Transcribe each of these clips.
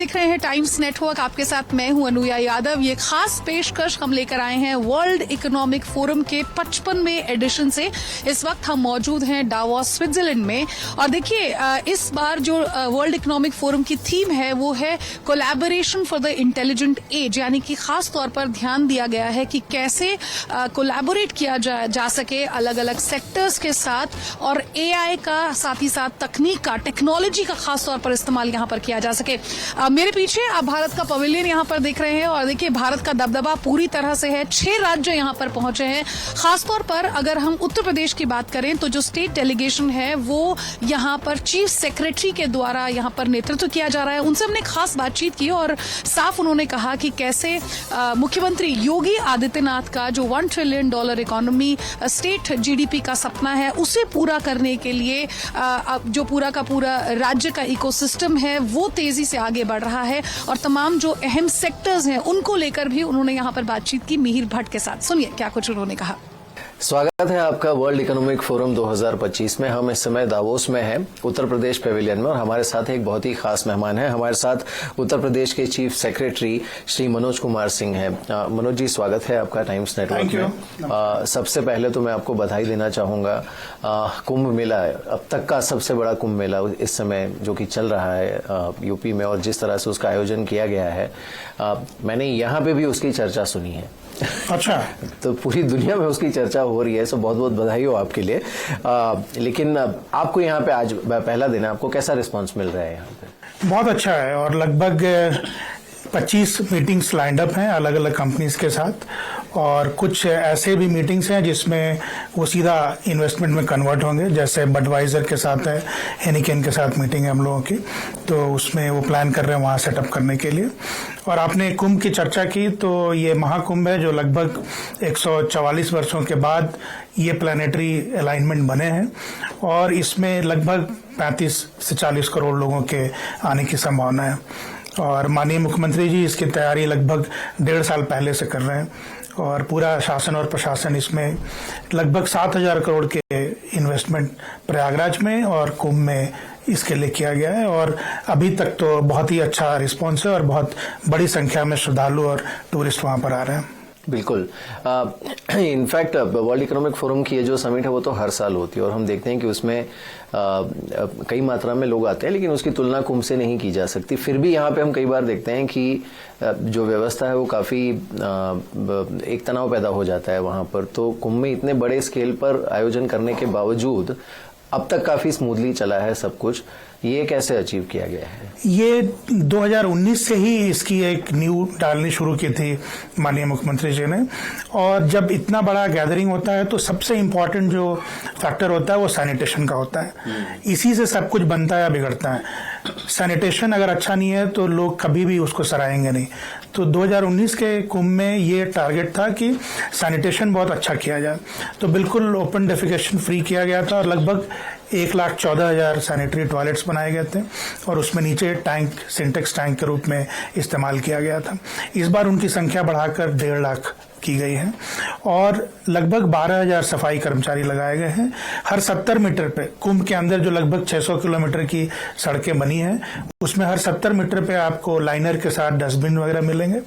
देख रहे हैं टाइम्स नेटवर्क, आपके साथ मैं हूं अनुया यादव। ये खास पेशकश हम लेकर आए हैं वर्ल्ड इकोनॉमिक फोरम के 55वें एडिशन से। इस वक्त हम मौजूद हैं डावोस स्विट्जरलैंड में और देखिए इस बार जो वर्ल्ड इकोनॉमिक फोरम की थीम है वो है collaboration for the intelligent age, यानी कि खास तौर पर ध्यान दिया गया है कि कैसे कोलैबोरेट किया जा सके अलग अलग सेक्टर्स के साथ और एआई का साथ ही साथ तकनीक का, टेक्नोलॉजी का खास तौर पर इस्तेमाल यहां पर किया जा सके। मेरे पीछे आप भारत का पवेलियन यहां पर देख रहे हैं और देखिए भारत का दबदबा पूरी तरह से है। 6 राज्य यहां पर पहुंचे हैं। खासतौर पर अगर हम उत्तर प्रदेश की बात करें तो जो स्टेट डेलीगेशन है वो यहां पर चीफ सेक्रेटरी के द्वारा यहां पर नेतृत्व किया जा रहा है। उनसे हमने खास बातचीत की और साफ उन्होंने कहा कि कैसे मुख्यमंत्री योगी आदित्यनाथ का जो $1 ट्रिलियन इकोनॉमी स्टेट जीडीपी का सपना है उसे पूरा करने के लिए जो पूरा का पूरा राज्य का इकोसिस्टम है वो तेजी से आगे बढ़ रहा है और तमाम जो अहम सेक्टर्स हैं उनको लेकर भी उन्होंने यहां पर बातचीत की मिहिर भट्ट के साथ। सुनिए क्या कुछ उन्होंने कहा। स्वागत है आपका वर्ल्ड इकोनॉमिक फोरम 2025 में। हम इस समय दावोस में हैं, उत्तर प्रदेश पेविलियन में, और हमारे साथ एक बहुत ही खास मेहमान है। हमारे साथ उत्तर प्रदेश के चीफ सेक्रेटरी श्री मनोज कुमार सिंह हैं। मनोज जी, स्वागत है आपका टाइम्स नेटवर्क में। सबसे पहले तो मैं आपको बधाई देना चाहूंगा। कुंभ मेला अब तक का सबसे बड़ा कुंभ मेला इस समय जो कि चल रहा है यूपी में, और जिस तरह से उसका आयोजन किया गया है, मैंने यहाँ पे भी उसकी चर्चा सुनी है। अच्छा, तो पूरी दुनिया में उसकी चर्चा हो रही है, सो बहुत बहुत बधाई हो आपके लिए। लेकिन आपको यहाँ पे आज पहला दिन है, आपको कैसा रिस्पांस मिल रहा है यहाँ पे? बहुत अच्छा है और लगभग 25 मीटिंग्स लाइंड अप हैं अलग अलग कंपनीज के साथ, और कुछ ऐसे भी मीटिंग्स हैं जिसमें वो सीधा इन्वेस्टमेंट में कन्वर्ट होंगे। जैसे बडवाइजर के साथ है, हेनिकेन के साथ मीटिंग है हम लोगों की, तो उसमें वो प्लान कर रहे हैं वहाँ सेटअप करने के लिए। और आपने कुंभ की चर्चा की, तो ये महाकुंभ है जो लगभग 144 वर्षों के बाद ये प्लानिटरी अलाइनमेंट बने हैं और इसमें लगभग 35 से 40 करोड़ लोगों के आने की संभावना है। और माननीय मुख्यमंत्री जी इसकी तैयारी लगभग 1.5 साल पहले से कर रहे हैं और पूरा शासन और प्रशासन इसमें लगभग 7,000 करोड़ के इन्वेस्टमेंट प्रयागराज में और कुंभ में इसके लिए किया गया है। और अभी तक तो बहुत ही अच्छा रिस्पॉन्स है और बहुत बड़ी संख्या में श्रद्धालु और टूरिस्ट वहां पर आ रहे हैं। बिल्कुल। इनफैक्ट वर्ल्ड इकोनॉमिक फोरम की ये जो समिट है वो तो हर साल होती है और हम देखते हैं कि उसमें कई मात्रा में लोग आते हैं, लेकिन उसकी तुलना कुंभ से नहीं की जा सकती। फिर भी यहाँ पे हम कई बार देखते हैं कि जो व्यवस्था है वो काफी एक तनाव पैदा हो जाता है वहां पर। तो कुंभ में इतने बड़े स्केल पर आयोजन करने के बावजूद अब तक काफी स्मूथली चला है सब कुछ। ये कैसे अचीव किया गया है? ये 2019 से ही इसकी एक न्यू डालनी शुरू की थी माननीय मुख्यमंत्री जी ने। और जब इतना बड़ा गैदरिंग होता है तो सबसे इम्पोर्टेंट जो फैक्टर होता है वो सैनिटेशन का होता है। इसी से सब कुछ बनता है या बिगड़ता है। सैनिटेशन अगर अच्छा नहीं है तो लोग कभी भी उसको सराहेंगे नहीं। तो 2019 के कुंभ में ये टारगेट था कि सैनिटेशन बहुत अच्छा किया जाए, तो बिल्कुल ओपन डेफिकेशन फ्री किया गया था और लगभग 1,14,000 सैनिटरी टॉयलेट्स बनाए गए थे और उसमें नीचे टैंक, सिंटेक्स टैंक के रूप में इस्तेमाल किया गया था। इस बार उनकी संख्या बढ़ाकर 1.5 लाख की गई है और लगभग 12,000 सफाई कर्मचारी लगाए गए हैं। हर 70 मीटर पे, कुंभ के अंदर जो लगभग 600 किलोमीटर की सड़कें बनी हैं उसमें हर 70 मीटर पे आपको लाइनर के साथ डस्टबिन वगैरह मिलेंगे।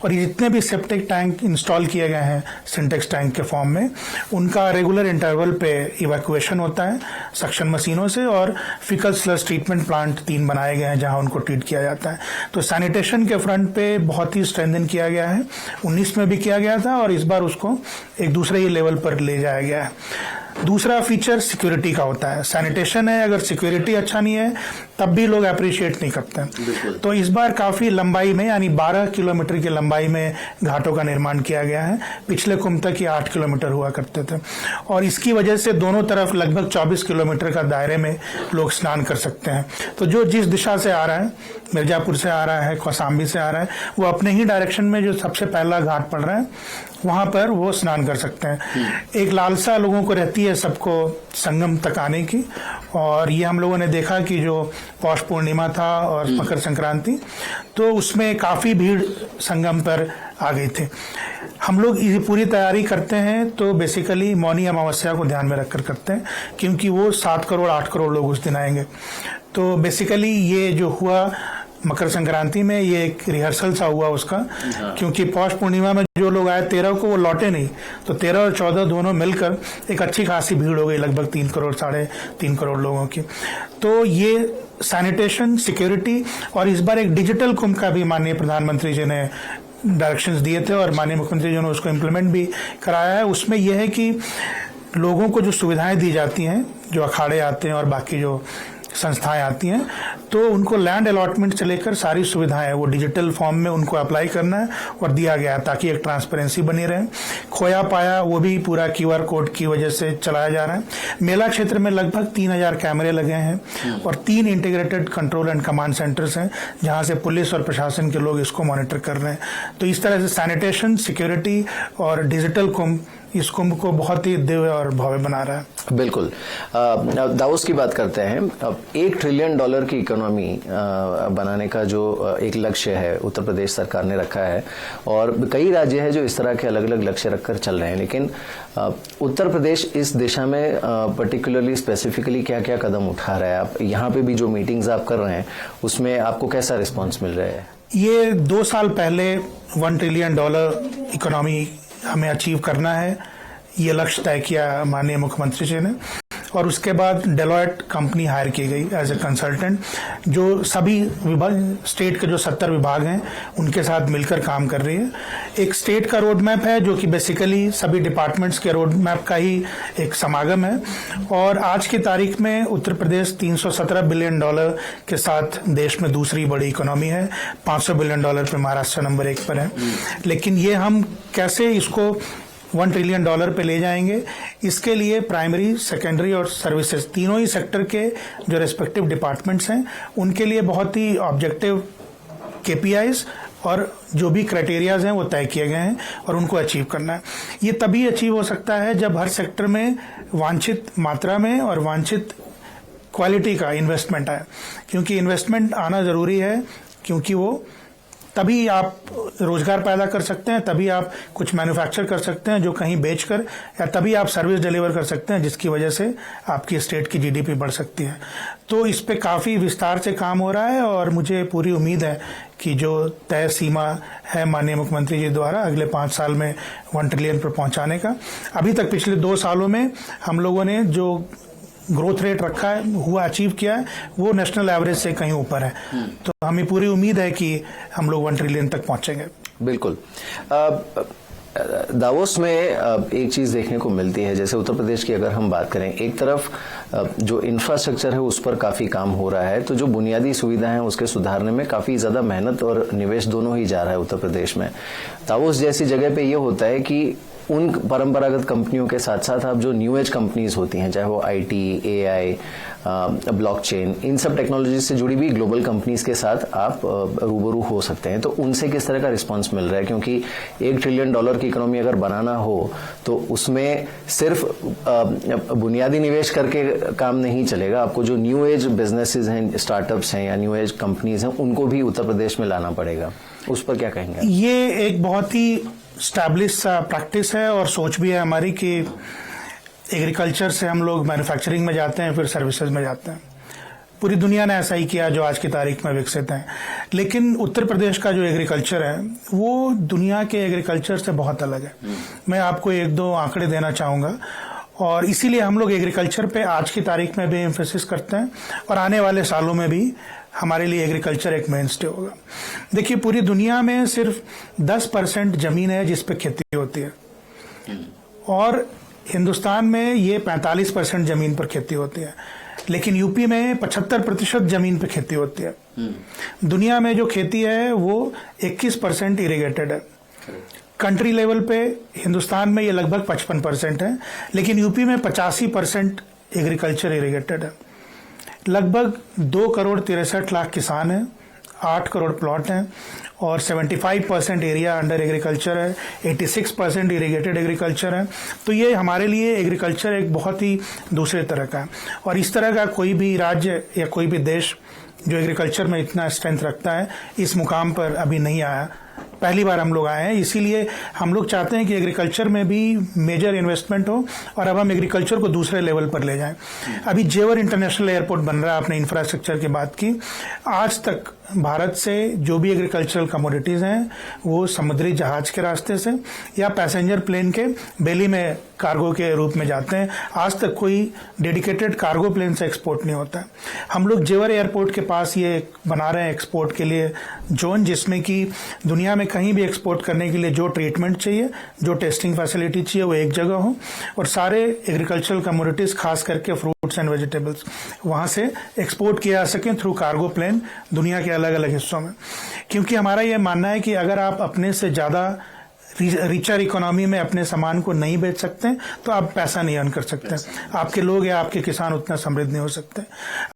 और ये जितने भी सेप्टिक टैंक इंस्टॉल किए गए हैं सिंटेक्स टैंक के फॉर्म में, उनका रेगुलर इंटरवल पे इवैक्यूएशन होता है सक्शन मशीनों से, और फिकल स्लज ट्रीटमेंट प्लांट 3 बनाए गए हैं जहां उनको ट्रीट किया जाता है। तो सैनिटेशन के फ्रंट पे बहुत ही स्ट्रेंथन किया गया है। 19 में भी किया गया था और इस बार उसको एक दूसरे ही लेवल पर ले जाया गया है। दूसरा फीचर सिक्योरिटी का होता है। सैनिटेशन है, अगर सिक्योरिटी अच्छा नहीं है तब भी लोग अप्रिशिएट नहीं करते। तो इस बार काफी लंबाई में, यानी 12 किलोमीटर की लंबाई में घाटों का निर्माण किया गया है। पिछले कुंभ तक ये 8 किलोमीटर हुआ करते थे और इसकी वजह से दोनों तरफ लगभग 24 किलोमीटर का दायरे में लोग स्नान कर सकते हैं। तो जो जिस दिशा से आ रहा है, मिर्जापुर से आ रहा है, कौसाम्बी से आ रहा है, वो अपने ही डायरेक्शन में जो सबसे पहला घाट पड़ रहा है वहां पर वो स्नान कर सकते हैं। एक लालसा लोगों को रहती है सबको संगम तक आने की, और ये हम लोगों ने देखा कि जो पौष पूर्णिमा था और मकर संक्रांति, तो उसमें काफी भीड़ संगम पर आ गई थी। हम लोग ये पूरी तैयारी करते हैं तो बेसिकली मौनी अमावस्या को ध्यान में रखकर करते हैं, क्योंकि वो 7 करोड़ 8 करोड़ लोग उस दिन आएंगे। तो बेसिकली ये जो हुआ मकर संक्रांति में ये एक रिहर्सल सा हुआ उसका, क्योंकि पौष पूर्णिमा में जो लोग आए 13 को वो लौटे नहीं, तो 13 और 14 दोनों मिलकर एक अच्छी खासी भीड़ हो गई, लगभग 3 करोड़ 3.5 करोड़ लोगों की। तो ये सैनिटेशन, सिक्योरिटी और इस बार एक डिजिटल कुंभ का भी माननीय प्रधानमंत्री जी ने डायरेक्शंस दिए थे और माननीय मुख्यमंत्री जी ने उसको इम्प्लीमेंट भी कराया है। उसमें यह है कि लोगों को जो सुविधाएं दी जाती हैं, जो अखाड़े आते हैं और बाकी जो संस्थाएं आती हैं, तो उनको लैंड अलॉटमेंट से लेकर सारी सुविधाएं वो डिजिटल फॉर्म में उनको अप्लाई करना है और दिया गया है, ताकि एक ट्रांसपेरेंसी बनी रहे। खोया पाया वो भी पूरा QR कोड की वजह से चलाया जा रहा है। मेला क्षेत्र में लगभग 3000 कैमरे लगे हैं और 3 integrated control and command centres हैं, जहां से पुलिस और प्रशासन के लोग इसको मॉनिटर कर रहे हैं। तो इस तरह से सैनिटेशन, सिक्योरिटी और डिजिटल कुंभ इस कुंभ को बहुत ही दिव्य और भव्य बना रहा है। बिल्कुल। दावोस की बात करते हैं। अब $1 ट्रिलियन की इकोनॉमी बनाने का जो एक लक्ष्य है उत्तर प्रदेश सरकार ने रखा है, और कई राज्य हैं जो इस तरह के अलग अलग लक्ष्य रखकर चल रहे हैं, लेकिन उत्तर प्रदेश इस दिशा में पर्टिकुलरली स्पेसिफिकली क्या क्या कदम उठा रहा है? आप यहाँ पे भी जो मीटिंग्स आप कर रहे हैं उसमें आपको कैसा रिस्पॉन्स मिल रहा है? ये 2 साल पहले $1 ट्रिलियन इकोनॉमी हमें अचीव करना है, ये लक्ष्य तय किया माननीय मुख्यमंत्री जी ने, और उसके बाद डेलॉयट कंपनी हायर की गई एज ए कंसल्टेंट, जो सभी विभाग, स्टेट के जो 70 विभाग हैं उनके साथ मिलकर काम कर रही है। एक स्टेट का रोड मैप है जो कि बेसिकली सभी डिपार्टमेंट्स के रोड मैप का ही एक समागम है, और आज की तारीख में उत्तर प्रदेश $317 बिलियन के साथ देश में दूसरी बड़ी इकोनॉमी है। $500 बिलियन पे महाराष्ट्र नंबर 1 पर है। लेकिन ये हम कैसे इसको $1 ट्रिलियन पे ले जाएंगे, इसके लिए प्राइमरी, सेकेंडरी और सर्विसेज तीनों ही सेक्टर के जो रेस्पेक्टिव डिपार्टमेंट्स हैं उनके लिए बहुत ही ऑब्जेक्टिव KPIs और जो भी क्राइटेरियाज हैं वो तय किए गए हैं और उनको अचीव करना है। ये तभी अचीव हो सकता है जब हर सेक्टर में वांछित मात्रा में और वांछित क्वालिटी का इन्वेस्टमेंट आए, क्योंकि इन्वेस्टमेंट आना जरूरी है, क्योंकि वो तभी आप रोजगार पैदा कर सकते हैं, तभी आप कुछ मैन्युफैक्चर कर सकते हैं जो कहीं बेचकर, या तभी आप सर्विस डिलीवर कर सकते हैं जिसकी वजह से आपकी स्टेट की GDP बढ़ सकती है। तो इस पे काफी विस्तार से काम हो रहा है और मुझे पूरी उम्मीद है कि जो तय सीमा है माननीय मुख्यमंत्री जी द्वारा अगले 5 साल में $1 ट्रिलियन पर पहुंचाने का, अभी तक पिछले 2 सालों में हम लोगों ने जो ग्रोथ रेट रखा है हुआ अचीव किया है वो नेशनल एवरेज से कहीं ऊपर है। तो हमें पूरी उम्मीद है कि हम लोग $1 ट्रिलियन तक पहुंचेंगे। बिल्कुल। दावोस में एक चीज देखने को मिलती है, जैसे उत्तर प्रदेश की अगर हम बात करें, एक तरफ जो इंफ्रास्ट्रक्चर है उस पर काफी काम हो रहा है, तो जो बुनियादी सुविधाएं हैं उसके सुधारने में काफी ज्यादा मेहनत और निवेश दोनों ही जा रहा है उत्तर प्रदेश में। दावोस जैसी जगह पे ये होता है कि उन परंपरागत कंपनियों के साथ साथ आप जो न्यू एज कंपनीज होती हैं, चाहे वो IT, AI, ब्लॉकचेन, इन सब टेक्नोलॉजी से जुड़ी हुई ग्लोबल कंपनीज के साथ आप रूबरू हो सकते हैं। तो उनसे किस तरह का रिस्पांस मिल रहा है? क्योंकि $1 ट्रिलियन की इकोनॉमी अगर बनाना हो तो उसमें सिर्फ बुनियादी निवेश करके काम नहीं चलेगा, आपको जो न्यू एज बिजनेसेस हैं, स्टार्टअप्स हैं या न्यू एज कंपनीज हैं, उनको भी उत्तर प्रदेश में लाना पड़ेगा। उस पर क्या कहेंगे? ये एक बहुत ही स्टैब्लिश प्रैक्टिस है और सोच भी है हमारी कि एग्रीकल्चर से हम लोग मैन्युफैक्चरिंग में जाते हैं, फिर सर्विसेज में जाते हैं। पूरी दुनिया ने ऐसा ही किया जो आज की तारीख में विकसित है। लेकिन उत्तर प्रदेश का जो एग्रीकल्चर है वो दुनिया के एग्रीकल्चर से बहुत अलग है। मैं आपको 1-2 आंकड़े देना चाहूंगा, और इसीलिए हम लोग एग्रीकल्चर पे आज की तारीख में भी एम्फेसिस करते हैं और आने वाले सालों में भी हमारे लिए एग्रीकल्चर एक मेन स्टे होगा। देखिए, पूरी दुनिया में सिर्फ 10% जमीन है जिस पे खेती होती है, और हिंदुस्तान में ये 45% जमीन पर खेती होती है, लेकिन यूपी में 75% जमीन पे खेती होती है। दुनिया में जो खेती है वो 21% इरिगेटेड है। कंट्री लेवल पे हिंदुस्तान में ये लगभग 55% है, लेकिन यूपी में 85% एग्रीकल्चर इरिगेटेड है। लगभग 2,63,00,000 किसान हैं, 8 करोड़ प्लॉट हैं, और 75% एरिया अंडर एग्रीकल्चर है, 86% इरिगेटेड एग्रीकल्चर है। तो ये हमारे लिए एग्रीकल्चर एक बहुत ही दूसरे तरह का है, और इस तरह का कोई भी राज्य या कोई भी देश जो एग्रीकल्चर में इतना स्ट्रेंथ रखता है इस मुकाम पर अभी नहीं आया। पहली बार हम लोग आए हैं, इसीलिए हम लोग चाहते हैं कि एग्रीकल्चर में भी मेजर इन्वेस्टमेंट हो और अब हम एग्रीकल्चर को दूसरे लेवल पर ले जाएं। अभी जेवर इंटरनेशनल एयरपोर्ट बन रहा है, आपने इंफ्रास्ट्रक्चर की बात की। आज तक भारत से जो भी एग्रीकल्चरल कमोडिटीज हैं वो समुद्री जहाज के रास्ते से या पैसेंजर प्लेन के बेली में कार्गो के रूप में जाते हैं। आज तक कोई डेडिकेटेड कार्गो प्लेन से एक्सपोर्ट नहीं होता है। हम लोग जेवर एयरपोर्ट के पास ये बना रहे हैं एक्सपोर्ट के लिए जोन, जिसमें कि दुनिया में कहीं भी एक्सपोर्ट करने के लिए जो ट्रीटमेंट चाहिए, जो टेस्टिंग फैसिलिटी चाहिए, वो एक जगह हो और सारे एग्रीकल्चरल कमोडिटीज खास करके फ्रूट्स एंड वेजिटेबल्स वहां से एक्सपोर्ट किया जा सके थ्रू कार्गो प्लेन दुनिया के अलग अलग हिस्सों में। क्योंकि हमारा ये मानना है कि अगर आप अपने से ज्यादा रिचर इकोनॉमी में अपने सामान को नहीं बेच सकते तो आप पैसा नहीं अर्न कर सकते, आपके लोग या आपके किसान उतना समृद्ध नहीं हो सकते।